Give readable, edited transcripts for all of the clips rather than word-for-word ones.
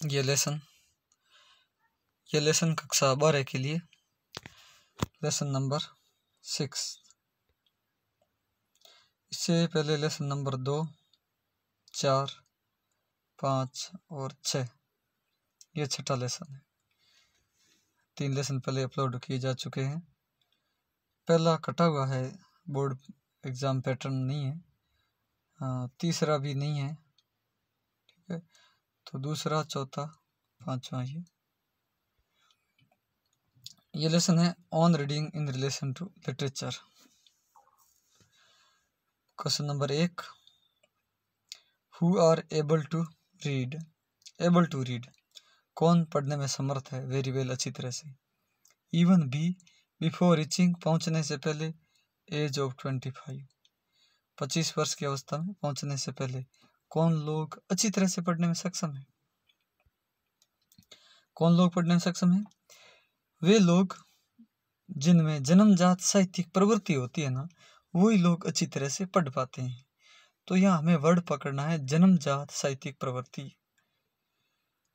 ये लेसन कक्षा 12 के लिए लेसन नंबर 6। इससे पहले लेसन नंबर 2, 4, 5 और 6, ये छठा लेसन है। 3 लेसन पहले अपलोड किए जा चुके हैं। पहला कटा हुआ है, बोर्ड एग्ज़ाम पैटर्न नहीं है, तीसरा भी नहीं है, ठीक है। तो दूसरा, चौथा, पांचवा ये लेसन है on reading in relation to literature. Question number 1, who are able to read. Able to read, कौन पढ़ने में समर्थ है, वेरी वेल, अच्छी तरह से। इवन बी, बिफोर रीचिंग, पहुंचने से पहले, एज ऑफ 25 वर्ष की अवस्था में पहुंचने से पहले कौन लोग अच्छी तरह से पढ़ने में सक्षम है। कौन लोग पढ़ने में सक्षम है? वे लोग जिनमें जन्मजात साहित्यिक प्रवृत्ति होती है ना, वही लोग अच्छी तरह से पढ़ पाते हैं। तो यहाँ हमें वर्ड पकड़ना है, जन्मजात साहित्यिक प्रवृत्ति।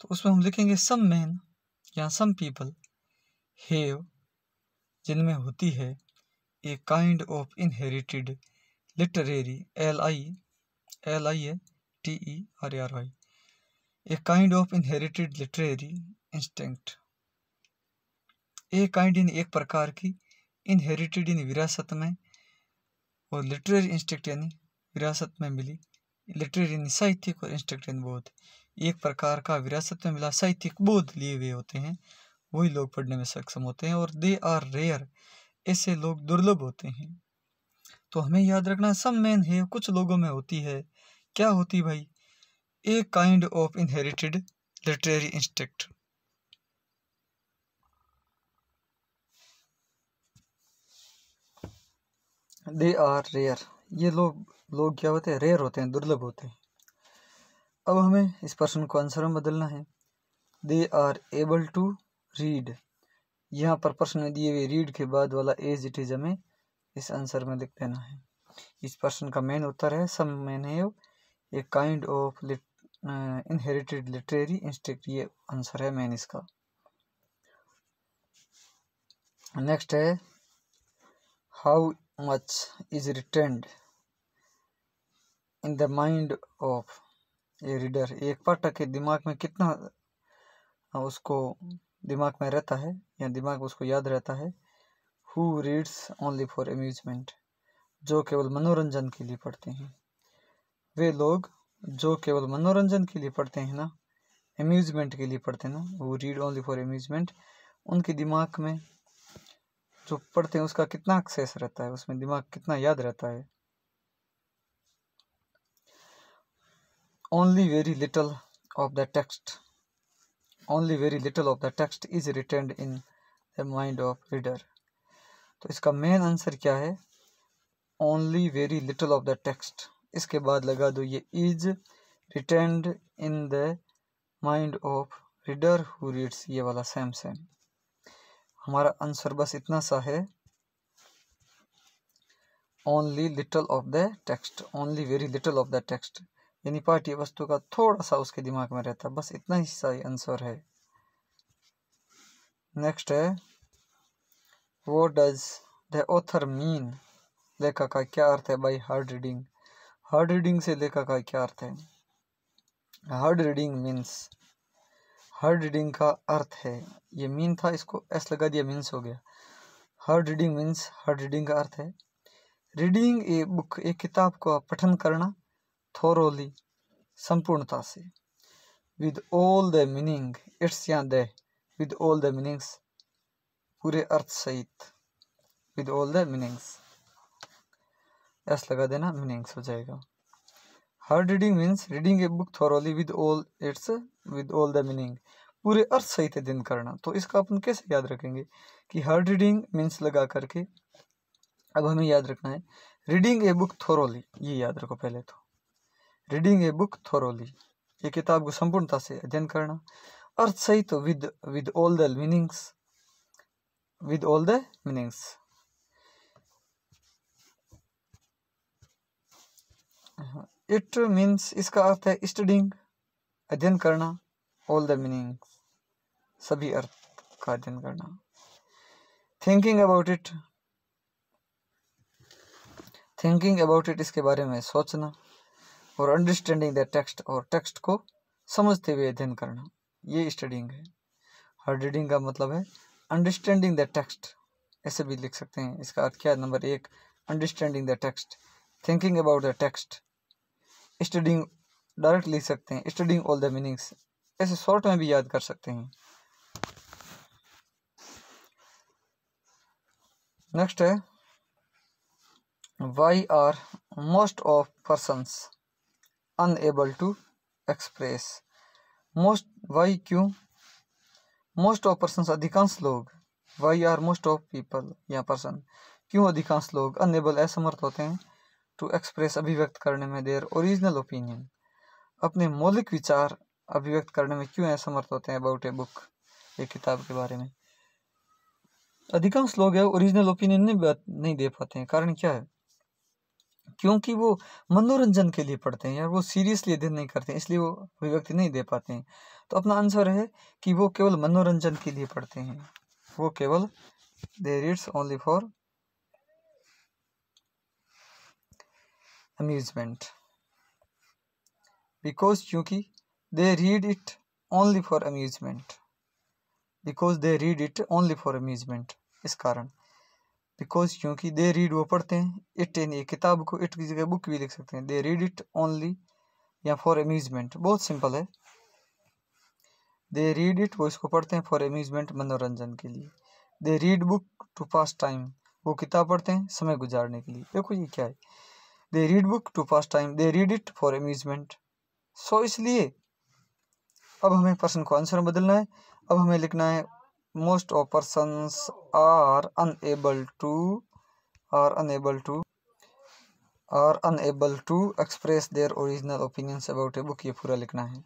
तो उसमें हम लिखेंगे सम मैन या सम पीपल हैव, जिनमें होती है, ए kind of inherited literary, LITERARY, A kind of inherited literary instinct. A kind यानी एक प्रकार की, इनहेरिटेड यानी विरासत में, और लिटरेरी इंस्टिंक्ट यानी विरासत में मिली। लिटरेरी यानी साहित्यिक और इंस्टिंक्ट यानी बोध, एक प्रकार का विरासत में मिला साहित्यिक बोध लिए हुए होते हैं, वही लोग पढ़ने में सक्षम होते हैं। और दे आर रेयर, ऐसे लोग दुर्लभ होते हैं। तो हमें याद रखना, सम मैन है, कुछ लोगों में होती है, क्या होती भाई, a kind of inherited literary instinct. They are rare, ये लोग क्या होते हैं, रेयर होते हैं, दुर्लभ होते हैं। अब हमें इस प्रश्न को आंसर में बदलना है। They are able to read, यहाँ पर प्रश्न में दिए हुए रीड के बाद वाला एज इट इज हमें इस आंसर में लिख देना है। इस प्रश्न का मेन उत्तर है some man have a kind of inherited literary instinct, ये आंसर है मेन इसका। नेक्स्ट है, how much is retained in the mind of a reader, एक पाठक के दिमाग में कितना उसको दिमाग में रहता है या दिमाग उसको याद रहता है। Who reads only for amusement, जो केवल मनोरंजन के लिए पढ़ते हैं। वे लोग जो केवल मनोरंजन के लिए पढ़ते हैं ना, अम्यूजमेंट के लिए पढ़ते हैं ना, वो रीड ओनली फॉर अम्यूजमेंट, उनके दिमाग में जो पढ़ते हैं उसका कितना एक्सेस रहता है, उसमें दिमाग कितना याद रहता है। Only very little of the text, only very little of the text is retained in the mind of reader. तो इसका मेन आंसर क्या है, only very little of the text, इसके बाद लगा दो ये is retained in the mind of reader who reads, ये वाला सेम। हमारा आंसर बस इतना सा है, only little of the text, only very little of the text, यानी पाठ्य वस्तु का थोड़ा सा उसके दिमाग में रहता है, बस इतना ही सा आंसर है। नेक्स्ट है, what does the author mean, लेखक का क्या अर्थ है by hard reading. Hard reading से लेखक का क्या अर्थ है। Hard reading means, hard reading का अर्थ है, ये मीन था, इसको एस लगा दिया, मीन्स हो गया। Hard reading means, hard reading का अर्थ है रीडिंग ए बुक, एक किताब का पठन करना, थोरोली, संपूर्णता से, with all the meaning, its या the, with all the meanings, पूरे अर्थ सहित, with all the meanings, S लगा देना, मीनिंग्स हो जाएगा। Hard reading means reading a book thoroughly with all its, with all the meaning, पूरे अर्थ सहित अध्ययन करना। तो इसका अपन कैसे याद रखेंगे कि हार्ड रीडिंग मीन्स लगा करके, अब हमें याद रखना है रीडिंग ए बुक थोरोली, ये याद रखो पहले तो, रीडिंग ए बुक थोरोली, ये किताब को संपूर्णता से अध्ययन करना, अर्थ सहित तो with all the meanings, with all the meanings. It means, इसका अर्थ है स्टडिंग, अध्ययन करना, ऑल द मीनिंग, सभी अर्थ का अध्ययन करना। Thinking about it, thinking about it इसके बारे में सोचना। और अंडरस्टैंडिंग द टेक्स्ट, और टेक्स्ट को समझते हुए अध्ययन करना, ये स्टडिंग है। हार्ड रीडिंग का मतलब है अंडरस्टैंडिंग द टेक्स्ट, ऐसे भी लिख सकते हैं। इसका अर्थ क्या है? Number 1 understanding the text, thinking about the text, studying direct लिख सकते हैं, स्टडिंग ऑल द मीनिंग्स, ऐसे शॉर्ट में भी याद कर सकते हैं। नेक्स्ट है why are most of persons unable to express. Most, why क्यों, मोस्ट ऑफ पर्सन्स अधिकांश लोग, why are most of people या पर्सन, क्यों अधिकांश लोग अनएबल असमर्थ होते हैं टू एक्सप्रेस अभिव्यक्त करने में देयर ओरिजिनल ओपिनियन, अपने मौलिक विचार अभिव्यक्त करने में क्यों असमर्थ होते हैं अबाउट ए बुक, एक किताब के बारे में। अधिकांश लोग है ओरिजिनल ओपिनियन नहीं दे पाते हैं। कारण क्या है? क्योंकि वो मनोरंजन के लिए पढ़ते हैं यार, वो सीरियसली अध्ययन नहीं करते हैं, इसलिए वो अभिव्यक्ति नहीं दे पाते हैं। तो अपना आंसर है कि वो केवल मनोरंजन के लिए पढ़ते हैं, वो केवल they reads only for amusement, because क्योंकि they read it only for amusement, because they read it only for amusement, इस कारण। बिकॉज क्योंकि दे रीड वो पढ़ते हैं, इट यानी किताब को, इट की जगह बुक भी लिख सकते हैं, दे रीड इट ओनली या फॉर अम्यूजमेंट, बहुत सिंपल है। दे रीड इट वो इसको पढ़ते हैं, फॉर अम्यूजमेंट मनोरंजन के लिए। They read book to pass time वो किताब पढ़ते हैं समय गुजारने के लिए। देखो ये क्या है, they read book to pass time, they read it for amusement. So इसलिए अब हमें पर्सन को आंसर में बदलना है। अब हमें लिखना है most of persons are unable to express their original opinions about a book, ये पूरा लिखना है।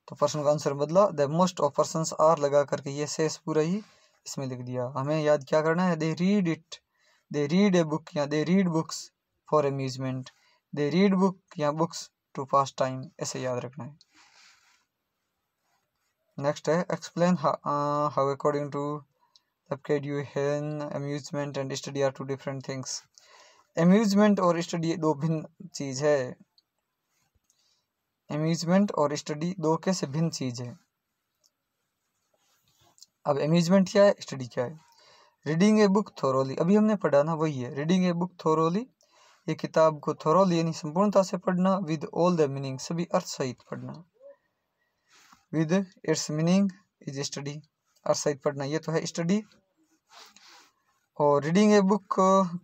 तो पर्सन का आंसर बदला, the most of persons are लगा करके ये शेष पूरा ही इसमें लिख दिया। हमें याद क्या करना है? They read it, they read a book या they read books for amusement, they read book या बुक्स टू पास टाइम, ऐसे याद रखना है। नेक्स्ट है एक्सप्लेन हाउ अकॉर्डिंग टू एप्केड्यूहेन amusement and study are two different things. Amusement और study दो भिन्न चीज है। अम्यूजमेंट और स्टडी दो कैसे भिन्न चीज है। अब अम्यूजमेंट क्या है, स्टडी क्या है। रीडिंग ए बुक थोरोली, अभी हमने पढ़ा ना, वही है। रीडिंग ए बुक थोरोली, ये किताब को थोरोली यानी संपूर्णता से पढ़ना, विद ऑल द मीनिंग, सभी अर्थ सहित पढ़ना, with its meaning is study, अर्थ सहित पढ़ना, ये तो है स्टडी। और reading a book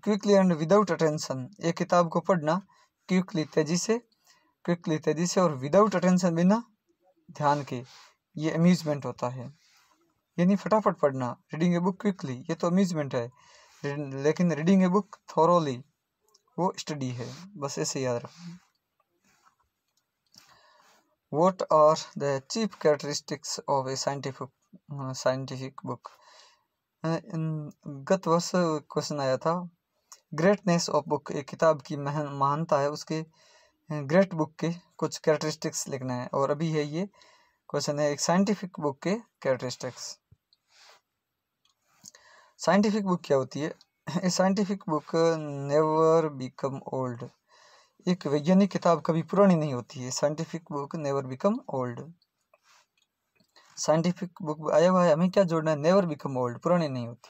quickly and without attention, एक किताब को पढ़ना क्विकली तेजी से और विदाउट अटेंशन बिना ध्यान के, ये अम्यूजमेंट होता है, यानी फटाफट पढ़ना। रीडिंग ए बुक क्विकली ये तो अम्यूजमेंट है, लेकिन रीडिंग ए बुक थोरोली वो स्टडी है, बस ऐसे याद रखना। What are the chief characteristics of a scientific book? गत वर्ष क्वेश्चन आया था, ग्रेटनेस ऑफ बुक, एक किताब की महानता है, उसके ग्रेट बुक के कुछ कैरेक्टरिस्टिक्स लिखना है। और अभी है ये क्वेश्चन है एक साइंटिफिक बुक के कैरेक्टरिस्टिक्स। साइंटिफिक बुक क्या होती है? ए scientific book never become old, एक वैज्ञानिक किताब कभी पुरानी नहीं होती है। Scientific book never become old, scientific book आया हुआ है, हमें क्या जोड़ना है? नेवर बिकम ओल्ड, पुरानी नहीं होती।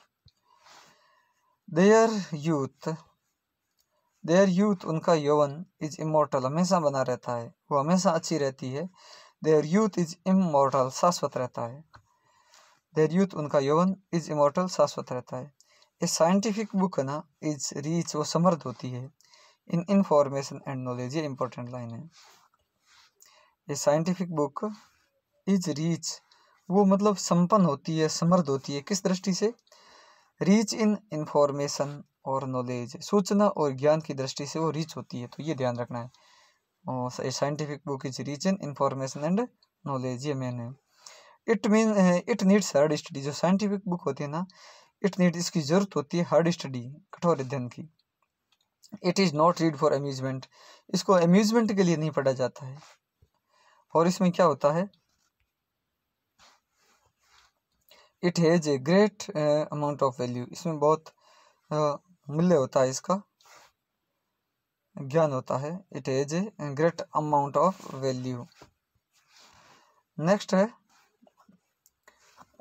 देयर यूथ उनका यौवन इज इमोर्टल, हमेशा बना रहता है, वो हमेशा अच्छी रहती है। देयर यूथ इज इमोर्टल, शाश्वत रहता है। देयर यूथ उनका यौवन इज इमोर्टल, शाश्वत रहता है। ये साइंटिफिक बुक ना इज रीच, वो समृद्ध होती है, इन इंफॉर्मेशन एंड नॉलेज, ये इंपॉर्टेंट लाइन है। ये साइंटिफिक बुक इज रीच, वो मतलब संपन्न होती है, समृद्ध होती है, किस दृष्टि से? रीच इन इंफॉर्मेशन और नॉलेज, सूचना और ज्ञान की दृष्टि से वो रीच होती है, तो ये ध्यान रखना है। और scientific book is reach in information and knowledge, ये मेन है। इट नीड्स हार्ड स्टडी, जो साइंटिफिक बुक होती है ना, इट नीड्स, इसकी जरूरत होती है हार्ड स्टडी, कठोर अध्ययन की। It is not read for amusement, इसको अम्यूजमेंट के लिए नहीं पढ़ा जाता है। और इसमें क्या होता है? It has a great amount of value, इसमें बहुत मूल्य होता है, इसका ज्ञान होता है। It has a great amount of value. Next है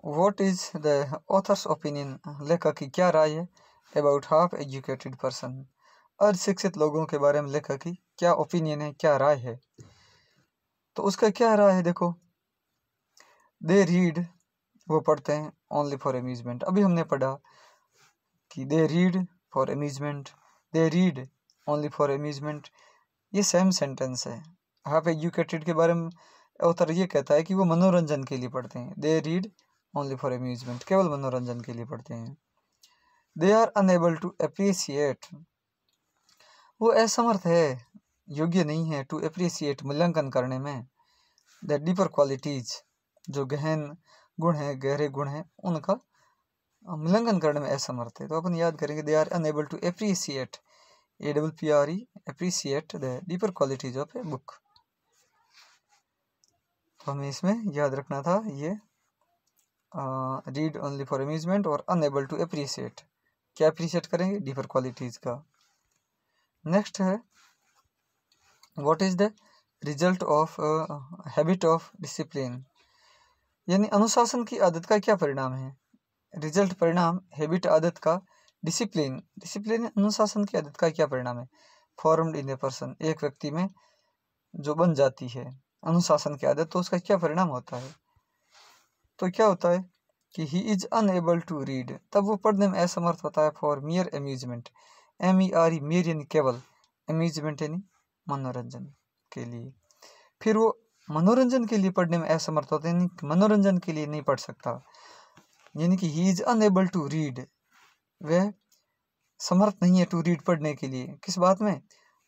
what is the author's opinion, लेखक की क्या राय है अबाउट हाफ एजुकेटेड पर्सन, अर्धशिक्षित लोगों के बारे में लेखक की क्या ओपिनियन है, क्या राय है। तो उसका क्या राय है, देखो, दे रीड, वो पढ़ते हैं, ओनली फॉर अम्यूजमेंट, अभी हमने पढ़ा कि they read for amusement, they read only for amusement, ये सेम सेंटेंस है। हाफ एजुकेटेड के बारे में ऑथर ये कहता है कि वो मनोरंजन के लिए पढ़ते हैं, they read only for amusement, केवल मनोरंजन के लिए पढ़ते हैं। They are unable to appreciate, वो असमर्थ है, योग्य नहीं है, टू अप्रिसिएट, मूल्यांकन करने में, द डीपर क्वालिटीज, जो गहन गुण है, गहरे गुण है, उनका मूल्यांकन करने में असमर्थ है। तो अपन याद करेंगे they are unable to appreciate, APPRE, appreciate the deeper qualities of a book. तो हमें इसमें याद रखना था ये रीड ओनली फॉर अम्यूजमेंट और अनएबल टू अप्रिसिएट, क्या अप्रिसिएट करेंगे, डीपर क्वालिटीज का। नेक्स्ट है what is the result of habit of discipline, यानी अनुशासन की आदत का क्या परिणाम है। रिजल्ट परिणाम, हैबिट आदत का, डिसिप्लिन डिसिप्लिन अनुशासन की आदत का क्या परिणाम है। फॉर्म्ड इन ए पर्सन, एक व्यक्ति में जो बन जाती है अनुशासन की आदत, तो उसका क्या परिणाम होता है। तो क्या होता है कि he is unable to read, तब वो पढ़ने में असमर्थ होता है, for mere amusement, MERE, mere यानी केवल, अम्यूजमेंट यानी मनोरंजन के लिए। फिर वो मनोरंजन के लिए पढ़ने में असमर्थ होते हैं, मनोरंजन के लिए नहीं पढ़ सकता, यानी कि he is unable to read, वह समर्थ नहीं है टू रीड, पढ़ने के लिए, किस बात में,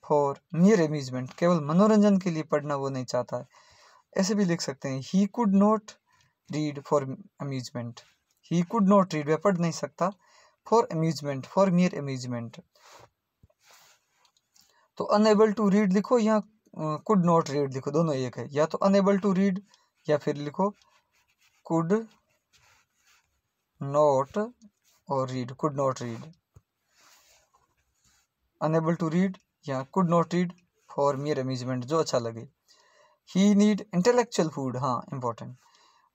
फॉर मियर अम्यूजमेंट, केवल मनोरंजन के लिए पढ़ना वो नहीं चाहता है। ऐसे भी लिख सकते हैं he could not read for amusement, he could not read, वह पढ़ नहीं सकता, for amusement, for mere amusement. तो अनएबल टू रीड लिखो या कुड नॉट रीड लिखो, दोनों एक है, या तो अनएबल टू रीड या फिर लिखो कुड नॉट और read, could not read, unable to read या could not read for mere amusement, जो अच्छा लगे। ही नीड इंटेलेक्चुअल फूड, हाँ इंपॉर्टेंट,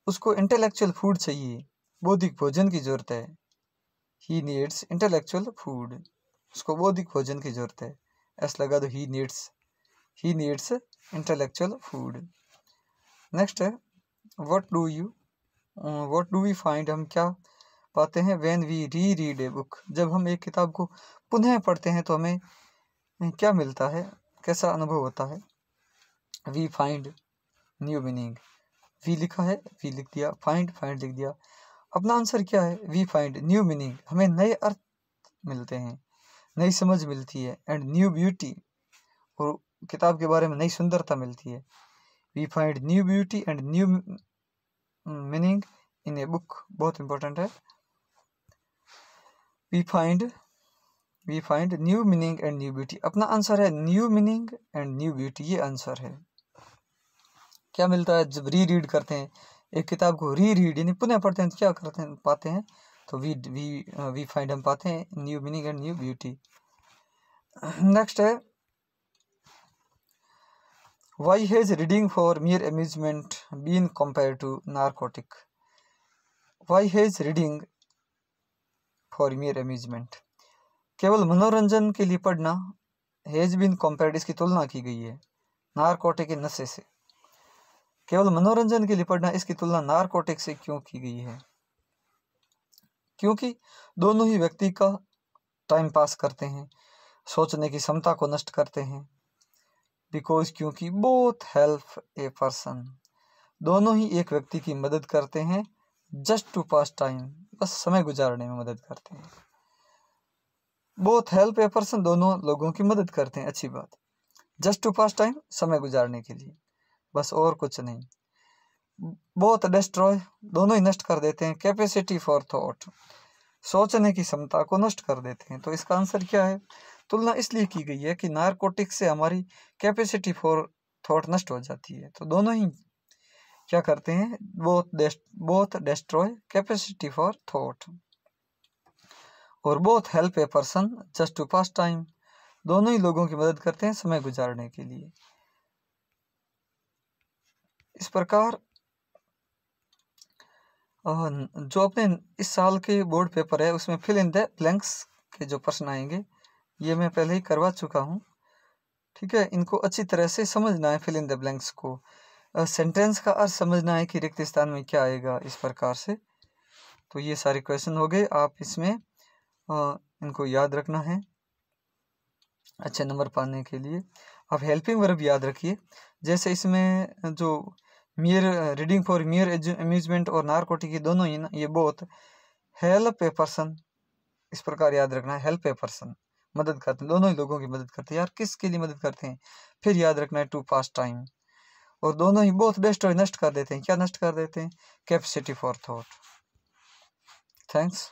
उसको इंटेलेक्चुअल फूड चाहिए, बौद्धिक भोजन की जरूरत है। ही नीड्स इंटेलेक्चुअल फूड, उसको बौद्धिक भोजन की जरूरत है, ऐसा लगा दो he needs intellectual food. Next है व्हाट डू वी फाइंड, हम क्या पाते हैं, when we reread a book, जब हम एक किताब को पुनः पढ़ते हैं तो हमें क्या मिलता है, कैसा अनुभव होता है। We find new meaning, we लिखा है, वी लिख दिया, फाइंड लिख दिया, अपना आंसर क्या है, वी फाइंड न्यू मीनिंग, हमें नए अर्थ मिलते हैं, नई समझ मिलती है, एंड न्यू ब्यूटी, और किताब के बारे में नई सुंदरता मिलती है। We find new beauty and new meaning in a book, बहुत इंपॉर्टेंट है। We find new meaning and new beauty, अपना आंसर है new meaning and new beauty, ये आंसर है। क्या मिलता है जब रीड करते हैं एक किताब को, रीड यानी पुनः पढ़ते हैं, तो क्या करते हैं, पाते हैं, तो वी फाइंड, हम पाते हैं new meaning and new beauty. Next है why has reading for mere amusement been compare to narcotic, why has reading for mere amusement, केवल मनोरंजन के लिए पढ़ना, हैज बीन कंपेयर्ड, इसकी तुलना की गई है नारकोटिक के नशे से, केवल मनोरंजन के लिए पढ़ना, इसकी तुलना नारकोटिक से क्यों की गई है। क्योंकि दोनों ही व्यक्ति का टाइम पास करते हैं, सोचने की क्षमता को नष्ट करते हैं। बिकॉज, क्योंकि बोथ हेल्प ए पर्सन, दोनों ही एक व्यक्ति की मदद करते हैं, जस्ट टू पास टाइम, बस समय गुजारने में मदद करते हैं। बोथ हेल्प ए पर्सन, दोनों लोगों की मदद करते हैं, अच्छी बात। जस्ट टू पास टाइम, समय गुजारने के लिए, बस और कुछ नहीं। बोथ डिस्ट्रॉय, दोनों ही नष्ट कर देते हैं, कैपेसिटी फॉर थॉट, सोचने की क्षमता को नष्ट कर देते हैं। तो इसका आंसर क्या है, तुलना इसलिए की गई है कि नारकोटिक्स से हमारी कैपेसिटी फॉर थॉट नष्ट हो जाती है। तो दोनों ही क्या करते हैं, both destroy capacity for thought और both help a person just to pass time, दोनों ही लोगों की मदद करते हैं समय गुजारने के लिए। इस प्रकार जो अपने इस साल के बोर्ड पेपर है उसमें फिल इन द ब्लैंक्स के जो प्रश्न आएंगे ये मैं पहले ही करवा चुका हूँ, ठीक है। इनको अच्छी तरह से समझना है, फिल इन द ब्लैंक्स को। सेंटेंस का अर्थ समझना है कि रिक्त स्थान में क्या आएगा, इस प्रकार से। तो ये सारे क्वेश्चन हो गए, आप इसमें इनको याद रखना है अच्छे नंबर पाने के लिए। आप हेल्पिंग वर्ब याद रखिए, जैसे इसमें जो मियर रीडिंग फॉर मियर अम्यूजमेंट और नारकोटिक ये दोनों ही ना, ये बोथ हेल्प ए पर्सन, इस प्रकार याद रखना है। हेल्प ए पर्सन मदद करते हैं, दोनों ही लोगों की मदद करते हैं। यार किसके लिए मदद करते हैं, फिर याद रखना है टू पास टाइम। और दोनों ही बोथ डिस्ट्रॉय नष्ट कर देते हैं, क्या नष्ट कर देते हैं, कैपेसिटी फॉर थॉट। थैंक्स।